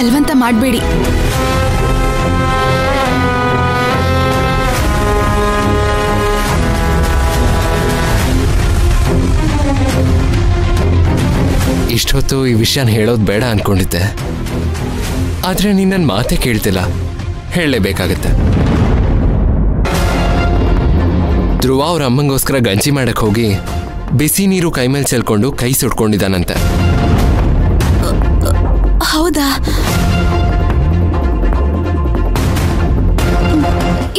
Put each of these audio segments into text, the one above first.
ಬಲವಂತ ಮಾಡಬೇಡಿ. ಇಷ್ಟೊತ್ತು ಈ ವಿಷಯನ ಹೇಳೋದು ಬೇಡ ಅನ್ಕೊಂಡಿದ್ದೆ, ಆದ್ರೆ ನೀನ್ ನನ್ನ ಮಾತೇ ಕೇಳ್ತಿಲ್ಲ. ಹೇಳಲೇಬೇಕಾಗತ್ತೆ. ಧ್ರುವ ಅವ್ರ ಅಮ್ಮಂಗೋಸ್ಕರ ಗಂಜಿ ಮಾಡಕ್ ಹೋಗಿ ಬಿಸಿ ನೀರು ಕೈ ಮೇಲೆ ಚೆಲ್ಕೊಂಡು ಕೈ ಸುಟ್ಕೊಂಡಿದ್ದಾನಂತೆ. ಹೌದಾ?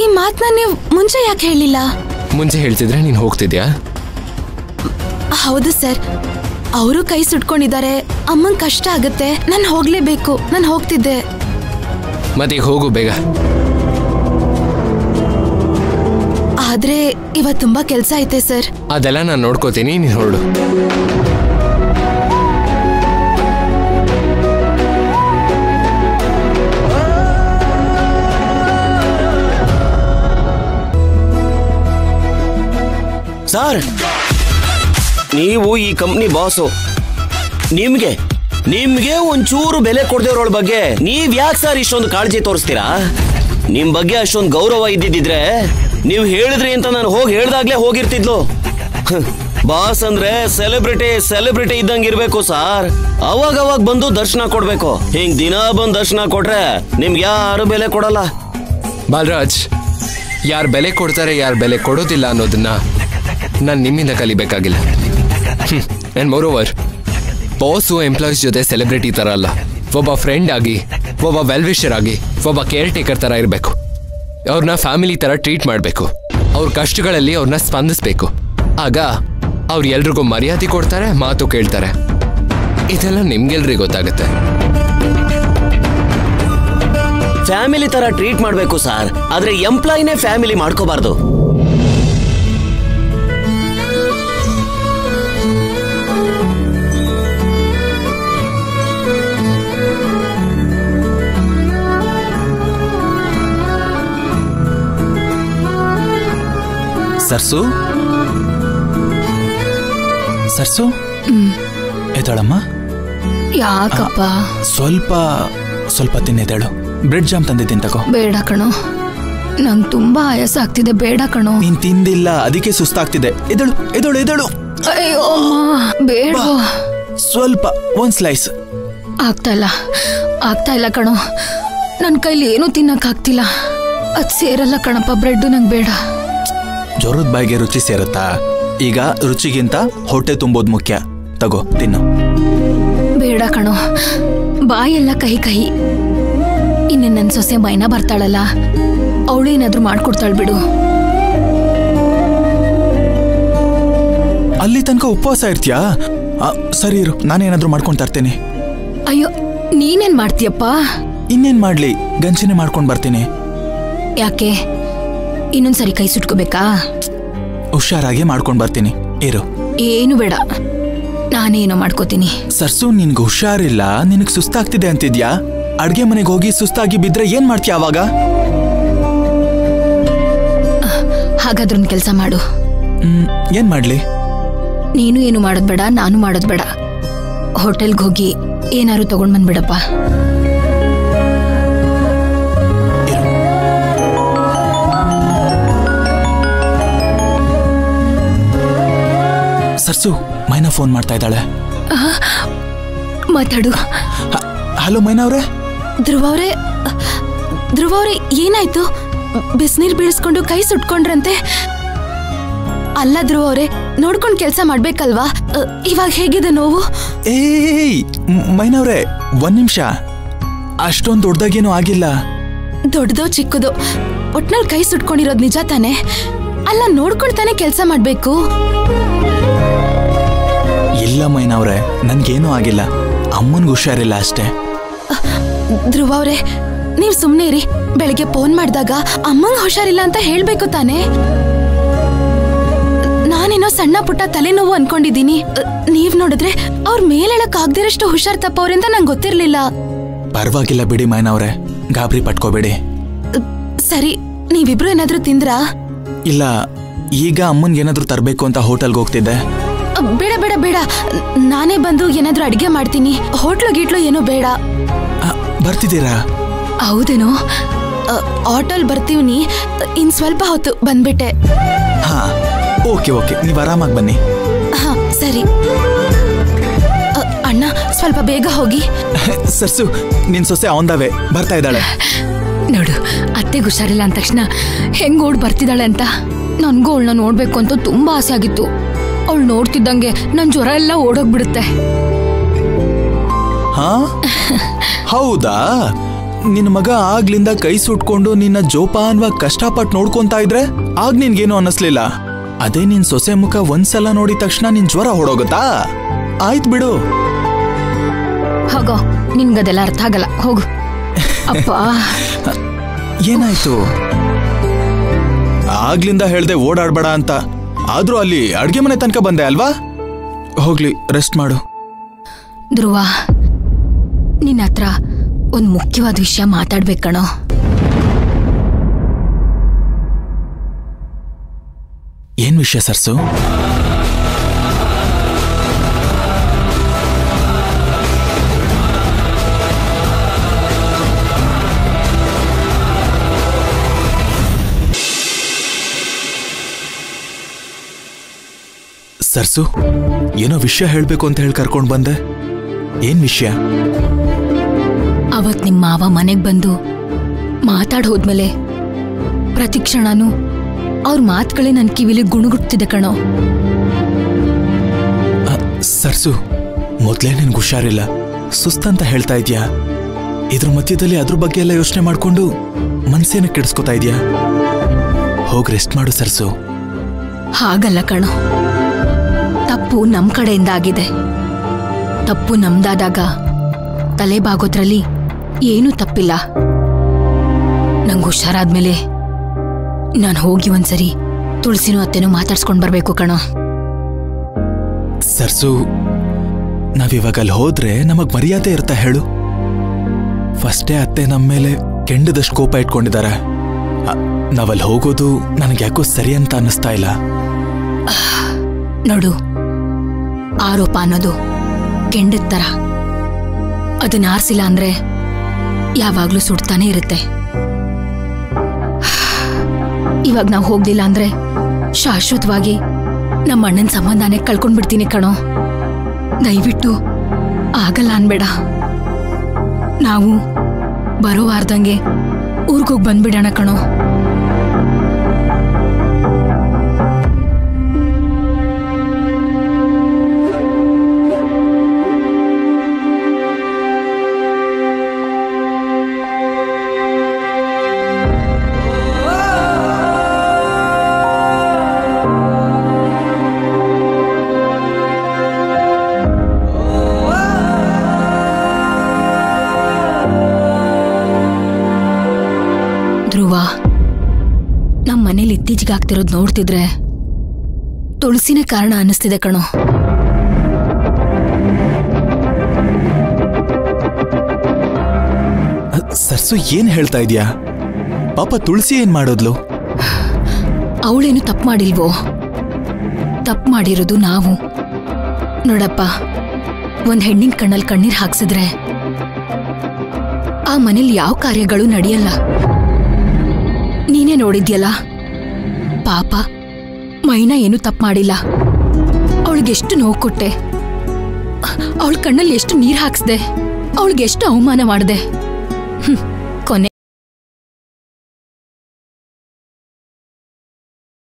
ಈ ಮಾತನ್ನ ನೀವು ಮುಂಚೆ ಯಾಕೆ ಹೇಳಿಲ್ಲ? ಮುಂಚೆ ಹೇಳ್ತಿದ್ರೆ ನೀನ್ ಹೋಗ್ತಿದ್ಯಾ? ಹೌದು ಸರ್, ಅವರು ಕೈ ಸುಟ್ಕೊಂಡಿದ್ದಾರೆ. ಅಮ್ಮಂಗ್ ಕಷ್ಟ ಆಗುತ್ತೆ, ನಾನು ಹೋಗ್ಲೇಬೇಕು. ನಾನು ಹೋಗ್ತಿದ್ದೆ. ಮತ್ತೆ ಹೋಗು ಬೇಗ. ಆದ್ರೆ ಇವತ್ತು ತುಂಬಾ ಕೆಲಸ ಐತೆ ಸರ್. ಅದೆಲ್ಲ ನಾನು ನೋಡ್ಕೋತೀನಿ, ನೀನ್ ಹೊರಡು. ಸರ್, ನೀವು ಈ ಕಂಪ್ನಿ ಬಾಸು. ನಿಮ್ಗೆ ಒಂಚೂರು ಬೆಲೆ ಕೊಡ್ದೇವ್ರೊಳ ಬಗ್ಗೆ ನೀವ್ ಯಾಕೆ ಸರ್ ಇಷ್ಟೊಂದು ಕಾಳಜಿ ತೋರಿಸ್ತೀರಾ? ನಿಮ್ ಬಗ್ಗೆ ಅಷ್ಟೊಂದು ಗೌರವ ಇದ್ದಿದ್ರೆ ನೀವು ಹೇಳಿದ್ರಿ ಅಂತ ನಾನು ಹೋಗಿ ಹೇಳ್ದಾಗ್ಲೇ ಹೋಗಿರ್ತಿದ್ಲು. ಬಾಸ್ ಅಂದ್ರೆ ಸೆಲೆಬ್ರಿಟಿ ಇದ್ದಂಗೆ ಇರ್ಬೇಕು ಸರ್. ಅವಾಗ ಬಂದು ದರ್ಶನ ಕೊಡ್ಬೇಕು. ಹಿಂಗ್ ದಿನ ಬಂದು ದರ್ಶನ ಕೊಟ್ರೆ ನಿಮ್ಗೆ ಯಾರು ಬೆಲೆ ಕೊಡಲ್ಲ. ಬಾಲರಾಜ್, ಯಾರು ಬೆಲೆ ಕೊಡ್ತಾರೆ ಯಾರು ಬೆಲೆ ಕೊಡೋದಿಲ್ಲ ಅನ್ನೋದನ್ನ ನಾನು ನಿಮ್ಮಿಂದ ಕಲಿಬೇಕಾಗಿಲ್ಲ. And moreover, boss employees ಜೊತೆ ಸೆಲೆಬ್ರಿಟಿ ತರ ಅಲ್ಲ. ಒಬ್ಬ ಫ್ರೆಂಡ್ ಆಗಿ, ಒಬ್ಬ ವೆಲ್ ವಿಷರ್ ಆಗಿ, ಒಬ್ಬ ಕೇರ್ ಟೇಕರ್ ತರ ಇರಬೇಕು. ಅವ್ರನ್ನ ಫ್ಯಾಮಿಲಿ ತರ ಟ್ರೀಟ್ ಮಾಡಬೇಕು. ಅವ್ರ ಕಷ್ಟಗಳಲ್ಲಿ ಅವ್ರನ್ನ ಸ್ಪಂದಿಸ್ಬೇಕು. ಆಗ ಅವ್ರು ಎಲ್ರಿಗೂ ಮರ್ಯಾದೆ ಕೊಡ್ತಾರೆ, ಮಾತು ಕೇಳ್ತಾರೆ. ಇದೆಲ್ಲ ನಿಮ್ಗೆಲ್ರಿ ಗೊತ್ತಾಗುತ್ತೆ. ಫ್ಯಾಮಿಲಿ ತರ ಟ್ರೀಟ್ ಮಾಡಬೇಕು ಸರ್, ಆದ್ರೆ ಎಂಪ್ಲಾಯಿನೇ ಫ್ಯಾಮಿಲಿ ಮಾಡ್ಕೋಬಾರ್ದು. ಸರ್ಸು ಎದ್ದಾಳಮ್ಮ. ಯಾಕಪ್ಪ? ಸ್ವಲ್ಪ ತಿನ್ನೆದೇಳು. ಬ್ರೆಡ್ ಜಾಮ್ ತಂದಿದ್ದೀನಿ, ತಗೋ. ಬೇಡ ಕಣೋ, ನಂಗೆ ತುಂಬಾ ಆಯಾಸ ಆಗ್ತಿದೆ. ಬೇಡ ಕಣೋ. ನೀನ್ ತಿಂದಿಲ್ಲ, ಅದಕ್ಕೆ ಸುಸ್ತಾಗ್ತಿದೆ. ಎದಳು. ಅಯ್ಯೋ ಬೇಡ. ಸ್ವಲ್ಪ ಒಂದ್ ಸ್ಲೈಸ್. ಆಗ್ತಾ ಇಲ್ಲ ಕಣೋ, ನನ್ನ ಕೈಲಿ ಏನೂ ತಿನ್ನಕ್ ಆಗ್ತಿಲ್ಲ. ಅದ್ ಸೇರಲ್ಲ ಕಣಪ್ಪ, ಬ್ರೆಡ್ ನಂಗೆ ಬೇಡ. ಜ್ವರದ ಬಾಯಿಗೆ ರುಚಿ ಸೇರುತ್ತಾ? ಈಗ ರುಚಿಗಿಂತ ಹೊಟ್ಟೆ ತುಂಬೋದು ಮುಖ್ಯ. ತಗೋ, ತಿನ್ನು. ಬೇಡ ಕಣೋ, ಬಾಯೆಲ್ಲ ಕಹಿ. ಇನ್ನು ನನ್ನ ಸೊಸೆ ಮೈನಾ ಬರ್ತಾಳಲ್ಲ, ಅವಳೇನಾದ್ರೂ ಮಾಡ್ಕೊಡ್ತಾಳ ಬಿಡು. ಅಲ್ಲಿ ತನಕ ಉಪವಾಸ ಇರ್ತೀಯಾ? ಸರಿ ಇರು, ನಾನೇನಾದ್ರೂ ಮಾಡ್ಕೊಂಡು ತರ್ತೇನೆ. ಅಯ್ಯೋ, ನೀನೇನ್ ಮಾಡ್ತೀಯಪ್ಪ? ಇನ್ನೇನ್ ಮಾಡ್ಲಿ, ಗಂಜಿನೇ ಮಾಡ್ಕೊಂಡು ಬರ್ತೀನಿ. ಯಾಕೆ, ಇನ್ನೊಂದ್ಸರಿ ಕೈ ಸುಟ್ಕೋಬೇಕಾ? ಹುಷಾರಾಗಿ ಮಾಡ್ಕೊಂಡು ಬರ್ತೀನಿ, ಇರು. ಏನು ಬೇಡ, ನಾನೇನೋ ಮಾಡ್ಕೋತೀನಿ. ಸರ್ಸು, ನಿನ್ಗೆ ಹುಷಾರಿಲ್ಲ, ನಿನಗ್ ಸುಸ್ತಾಗ್ತಿದೆ ಅಂತಿದ್ಯಾ? ಅಡ್ಗೆ ಮನೆಗೆ ಹೋಗಿ ಸುಸ್ತಾಗಿ ಬಿದ್ರೆ ಏನ್ ಮಾಡ್ತೀಯ ಅವಾಗ? ಹಾಗಾದ್ರೂ ಒಂದ್ ಕೆಲ್ಸ ಮಾಡು. ಏನ್ ಮಾಡ್ಲಿ? ನೀನು ಏನು ಮಾಡೋದ್ ಬೇಡ, ನಾನು ಮಾಡೋದ್ ಬೇಡ. ಹೋಟೆಲ್ಗೆ ಹೋಗಿ ಏನಾರು ತಗೊಂಡ್ ಬಂದ್ಬಿಡಪ್ಪ. ಸರ್ಸು, ಮೈನಾ ಫೋನ್ ಮಾಡ್ತಾ ಇದ್ದಾಳೆ. ಮಾತಾಡು. ಹಲೋ ಮೈನಾ ಅವ್ರೆ. ಧ್ರುವ ಅವ್ರೆ, ಏನಾಯ್ತು? ಬಿಸಿನೀರ್ ಬೀಳಿಸ್ಕೊಂಡು ಕೈ ಸುಟ್ಕೊಂಡ್ರಂತೆ. ಅಲ್ಲ ಧ್ರುವ ಅವ್ರೆ, ನೋಡ್ಕೊಂಡ್ ಕೆಲ್ಸ ಮಾಡ್ಬೇಕಲ್ವಾ? ಇವಾಗ ಹೇಗಿದೆ ನೋವು? ಏಯ್ ಮೈನಾ ಅವ್ರೆ, ಒಂದ್ ನಿಮಿಷ. ಅಷ್ಟೊಂದು ದೊಡ್ಡದಾಗೇನು ಆಗಿಲ್ಲ. ದೊಡ್ಡದೋ ಚಿಕ್ಕದೋ, ಒಟ್ನಲ್ಲಿ ಕೈ ಸುಟ್ಕೊಂಡಿರೋದ್ ನಿಜ ತಾನೆ? ಅಲ್ಲ, ನೋಡ್ಕೊಂಡ್ ತಾನೆ ಕೆಲ್ಸ ಮಾಡ್ಬೇಕು. ಇಲ್ಲ ಮೈನಾ ಅವ್ರೆ, ನನ್ಗೇನೂ ಆಗಿಲ್ಲ. ಅಮ್ಮನ್ಗೆ ಹುಷಾರಿಲ್ಲ ಅಷ್ಟೇ. ಧ್ರುವ ಅವ್ರೆ, ನೀವ್ ಸುಮ್ನೆ ಇರಿ. ಬೆಳಿಗ್ಗೆ ಫೋನ್ ಮಾಡಿದಾಗ ಅಮ್ಮಂಗ್ ಹುಷಾರಿಲ್ಲ ಅಂತ ಹೇಳ್ಬೇಕು ತಾನೆ? ನಾನೇನೋ ಸಣ್ಣ ಪುಟ್ಟ ತಲೆನೋವು ಅನ್ಕೊಂಡಿದ್ದೀನಿ. ನೀವ್ ನೋಡಿದ್ರೆ ಅವ್ರ ಮೇಲೆಳಕ್ ಆಗದಿರಷ್ಟು ಹುಷಾರ್ ತಪ್ಪವ್ರೆ ಅಂತ ನಂಗೆ ಗೊತ್ತಿರ್ಲಿಲ್ಲ. ಪರವಾಗಿಲ್ಲ ಬಿಡಿ ಮೈನಾ ಅವ್ರೆ, ಗಾಬರಿ ಪಟ್ಕೋಬೇಡಿ. ಸರಿ, ನೀವಿಬ್ರು ಏನಾದ್ರೂ ತಿಂದ್ರಾ? ಇಲ್ಲ, ಈಗ ಅಮ್ಮನ್ಗೇನಾದ್ರೂ ತರ್ಬೇಕು ಅಂತ ಹೋಟೆಲ್ಗೆ ಹೋಗ್ತಿದ್ದೆ. ಬೇಡ ಬೇಡ ಬೇಡ, ನಾನೇ ಬಂದು ಏನಾದ್ರೂ ಅಡಿಗೆ ಮಾಡ್ತೀನಿ. ಹೋಟ್ಲು ಗೀಟ್ಲು ಏನೋ ಬೇಡ. ಬರ್ತಿದ್ದೀರಾ? ಹೌದೇನೋ, ಆಟೋಲ್ ಬರ್ತೀವ್ನಿ. ಇನ್ ಸ್ವಲ್ಪ ಹೊತ್ತು ಬಂದ್ಬಿಟ್ಟೆ. ಹಾ, ಓಕೆ ಓಕೆ, ನೀವು ಆರಾಮಾಗಿ ಬನ್ನಿ. ಹಾ ಸರಿ. ಅಣ್ಣ ಸ್ವಲ್ಪ ಬೇಗ ಹೋಗಿ. ಸರ್ಸು, ನಿನ್ ಸೊಸೆ ಅವನ್ದವೇ ಬರ್ತಾ ಇದ್ದಾಳೆ. ನೋಡು, ಅತ್ತೆಗೆ ಹುಷಾರಿಲ್ಲ ಅಂದ ತಕ್ಷಣ ಹೆಂಗ್ ಓಡ್ ಬರ್ತಿದ್ದಾಳೆ ಅಂತ. ನನ್ಗೂ ಅವಳನ್ನ ನೋಡ್ಬೇಕು ಅಂತ ತುಂಬಾ ಆಸೆ ಆಗಿತ್ತು. ಅವಳು ನೋಡ್ತಿದ್ದಂಗೆ ನನ್ ಜ್ವರ ಎಲ್ಲ ಓಡೋಗ್ಬಿಡುತ್ತೆ. ಹಾ ಹೌದಾ? ನಿನ್ ಮಗ ಆಗ್ಲಿಂದ ಕೈ ಸುಟ್ಕೊಂಡು ನಿನ್ನ ಜೋಪಾನ್ವಾಗಿ ಕಷ್ಟಪಟ್ಟು ನೋಡ್ಕೊಂತಾ ಇದ್ರೆ ಆಗ ನಿನ್ಗೇನು ಅನ್ನಿಸ್ಲಿಲ್ಲ. ಅದೇ ನಿನ್ ಸೊಸೆ ಮುಖ ಒಂದ್ಸಲ ನೋಡಿದ ತಕ್ಷಣ ನಿನ್ ಜ್ವರ ಹೊಡೋಗುತ್ತಾ? ಆಯ್ತು ಬಿಡು. ಹೋಗೋ, ನಿನ್ಗದೆಲ್ಲ ಅರ್ಥ ಆಗಲ್ಲ, ಹೋಗು. ಅಪ್ಪ ಏನಾಯ್ತು? ಆಗ್ಲಿಂದ ಹೇಳ್ದೆ ಓಡಾಡ್ಬೇಡ ಅಂತ, ಆದ್ರೂ ಅಲ್ಲಿ ಅಡ್ಗೆ ಮನೆ ತನಕ ಬಂದೆ ಅಲ್ವಾ? ಹೋಗ್ಲಿ, ರೆಸ್ಟ್ ಮಾಡು. ಧ್ರುವ, ನಿನ್ನ ಹತ್ರ ಒಂದು ಮುಖ್ಯವಾದ ವಿಷಯ ಮಾತಾಡ್ಬೇಕಣೋ. ಏನ್ ವಿಷಯ ಸರ್ಸು? ಸರ್ಸು, ಏನೋ ವಿಷಯ ಹೇಳ್ಬೇಕು ಅಂತ ಹೇಳಿ ಕರ್ಕೊಂಡ್ ಬಂದೆ. ಏನ್ ವಿಷಯ? ಅವತ್ ನಿಮ್ಮ ಮಾವ ಮನೆಗ್ ಬಂದು ಮಾತಾಡ್ ಹೋದ್ಮೇಲೆ ಪ್ರತಿ ಕ್ಷಣನೂ ಅವ್ರ ಮಾತುಗಳೇ ನನ್ ಕಿವಿಲಿ ಗುಣಗುಡ್ತಿದೆ ಕಣೋ. ಸರ್ಸು, ಮೊದ್ಲೇ ನಿನ್ಗೆ ಹುಷಾರಿಲ್ಲ, ಸುಸ್ತಂತ ಹೇಳ್ತಾ ಇದ್ಯಾ. ಇದ್ರ ಮಧ್ಯದಲ್ಲಿ ಅದ್ರ ಬಗ್ಗೆ ಎಲ್ಲ ಯೋಚನೆ ಮಾಡ್ಕೊಂಡು ಮನ್ಸೇನ ಕೆಡಿಸ್ಕೊತಾ ಇದ್ಯಾ? ಹೋಗ್ ರೆಸ್ಟ್ ಮಾಡು ಸರ್ಸು. ಹಾಗಲ್ಲ ಕಣೋ, ತಪ್ಪು ನಮ್ ಕಡೆಯಿಂದ ಆಗಿದೆ. ತಪ್ಪು ನಮ್ದಾದಾಗ ತಲೆ ಬಾಗೋದ್ರಲ್ಲಿ ಏನೂ ತಪ್ಪಿಲ್ಲ. ನಂಗೆ ಹುಷಾರಾದ್ಮೇಲೆ ನಾನು ಹೋಗಿ ಒಂದ್ಸರಿ ತುಳಸಿನೂ ಅತ್ತೆನೂ ಮಾತಾಡ್ಸ್ಕೊಂಡ್ ಬರ್ಬೇಕು ಕಣೋ. ಸರ್ಸು, ನಾವಿವಾಗ ಅಲ್ಲಿ ಹೋದ್ರೆ ನಮಗ್ ಮರ್ಯಾದೆ ಇರ್ತಾ ಹೇಳು? ಫಸ್ಟೇ ಅತ್ತೆ ನಮ್ಮ ಮೇಲೆ ಕೆಂಡದಷ್ಟು ಕೋಪ ಇಟ್ಕೊಂಡಿದ್ದಾರೆ. ನಾವಲ್ಲಿ ಹೋಗೋದು ನನಗ್ಯಾಕೋ ಸರಿ ಅಂತ ಅನ್ನಿಸ್ತಾ ಇಲ್ಲ. ನೋಡು, ಆರೋಪ ಅನ್ನೋದು ಕೆಂಡದ ತರ. ಅದನ್ನ ಆರಿಸಿಲ್ಲ ಅಂದ್ರೆ ಯಾವಾಗ್ಲೂ ಸುಡ್ತಾನೆ ಇರುತ್ತೆ. ಇವಾಗ ನಾವು ಹೋಗ್ಲಿಲ್ಲ ಅಂದ್ರೆ ಶಾಶ್ವತವಾಗಿ ನಮ್ಮ ಅಣ್ಣನ ಸಂಬಂಧನೇ ಕಳ್ಕೊಂಡ್ಬಿಡ್ತೀನಿ ಕಣೋ. ದಯವಿಟ್ಟು ಆಗಲ್ಲ ಅನ್ಬೇಡ. ನಾವು ಬರೋ ವಾರದಂಗೆ ಊರ್ಗೋಗಿ ಬಂದ್ಬಿಡೋಣ ಕಣೋ. ಧ್ರುವ, ನಮ್ಮ ಮನೇಲಿ ಇತ್ತೀಚೆಗೆ ಆಗ್ತಿರೋದು ನೋಡ್ತಿದ್ರೆ ತುಳಸಿನೇ ಕಾರಣ ಅನ್ನಿಸ್ತಿದೆ ಕಣೋ. ಸರ್ಸು, ಏನ್ ಹೇಳ್ತಾ ಇದ್ಯಾ? ಪಾಪ ತುಳಸಿ ಏನ್ ಮಾಡೋದ್ಲು? ಅವಳೇನು ತಪ್ಪು ಮಾಡಿಲ್ವೋ? ತಪ್ಪು ಮಾಡಿರೋದು ನಾವು. ನೋಡಪ್ಪ, ಒಂದ್ ಹೆಣ್ಣಿನ ಕಣ್ಣಲ್ಲಿ ಕಣ್ಣೀರ್ ಹಾಕ್ಸಿದ್ರೆ ಆ ಮನೇಲಿ ಯಾವ ಕಾರ್ಯಗಳು ನಡೆಯಲ್ಲ. ನೀನೇ ನೋಡಿದ್ಯಲ್ಲ, ಪಾಪ ಮೈನಾ ಏನು ತಪ್ಪು ಮಾಡಿಲ್ಲ. ಅವಳಿಗೆಷ್ಟು ನೋವು ಕೊಟ್ಟೆ, ಅವಳ ಕಣ್ಣಲ್ಲಿ ಎಷ್ಟು ನೀರು ಹಾಕ್ಸ್ದೆ, ಅವಳಿಗೆಷ್ಟು ಅವಮಾನ ಮಾಡಿದೆ.